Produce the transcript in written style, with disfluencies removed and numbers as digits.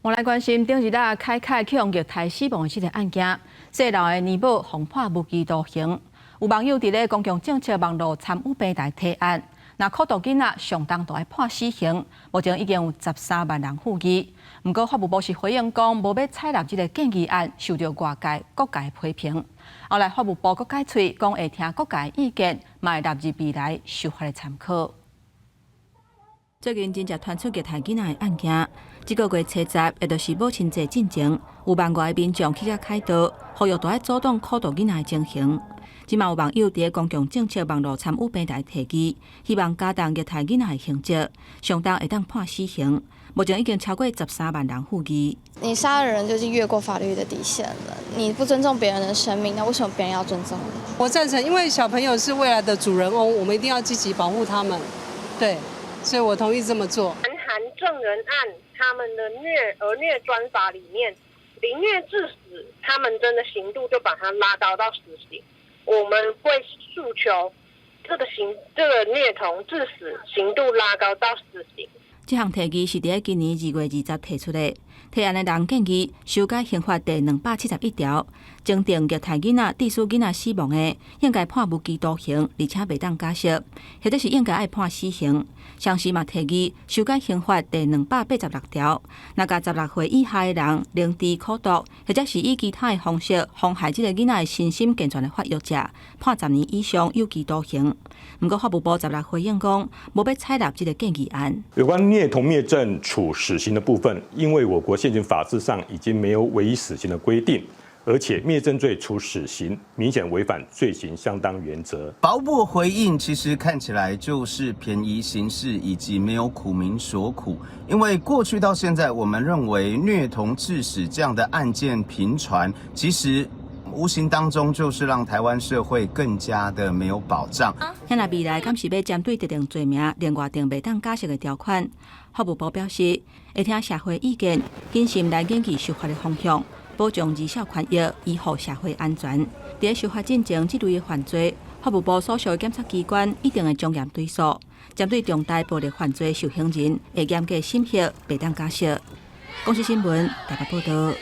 我来关心顶日凯去用药杀死亡的这个案件，细楼的年母红判无期徒刑。有网友伫咧公共政策网络参与平台提案，若苦毒囡仔上当就要判死刑。目前已经有13万人附议。不过法务部是回应讲，无要采纳这个建议案，受到外界各界批评。后来法务部阁解喙，讲会听各界意见，嘛会纳入未来修法的参考。最近真正传出虐待囡仔的案件，这个月初10，也就是母亲节进前，有万外的民众去甲开刀，呼吁都要阻挡苦毒囡仔的情形。即嘛有网友伫公共政策网络参与平台提议，希望加重虐待囡仔的刑责，上当会当判死刑。目前已经超过13万人附议。你杀了人就是越过法律的底线了，你不尊重别人的生命，那为什么别人要尊重你？我赞成，因为小朋友是未来的主人翁，我们一定要积极保护他们。对。所以我同意这么做。南韩证人案，他们的儿虐专法里面，凌虐致死，他们真的刑度就把它拉高到死刑。我们会诉求这个虐童致死刑度拉高到死刑。这项提议是伫今年2月20提出的。提案的人建议修改刑法第271条，增订虐待囡仔致使囡仔死亡的，应该判无期徒刑，而且袂当假释，或者是应该爱判死刑。相时嘛提议修改刑法第286条，若甲16岁以下的人明知苦毒，或者是以其他的方式妨害这个囡仔的身心健全的发育者，判10年以上有期徒刑。不过法务部16回应讲，无要采纳这个建议案。有关虐童灭证处死刑的部分，因为我国现行法制上已经没有唯一死刑的规定，而且灭证罪处死刑，明显违反罪行相当原则。法务部回应其实看起来就是便宜行事，以及没有苦民所苦。因为过去到现在，我们认为虐童致死这样的案件频传，其实无形当中就是让台湾社会更加的没有保障。那未来敢是要针对特定罪名另外定袂当假释的条款？法务部表示，会听社会意见，谨慎来研究修法的方向，保障儿少权益，维护社会安全。在修法进程这类的犯罪，法务部所属的检察机关一定会将严追诉，针对重大暴力犯罪受刑人，会严格审核，袂当假释。公视新闻台北报道。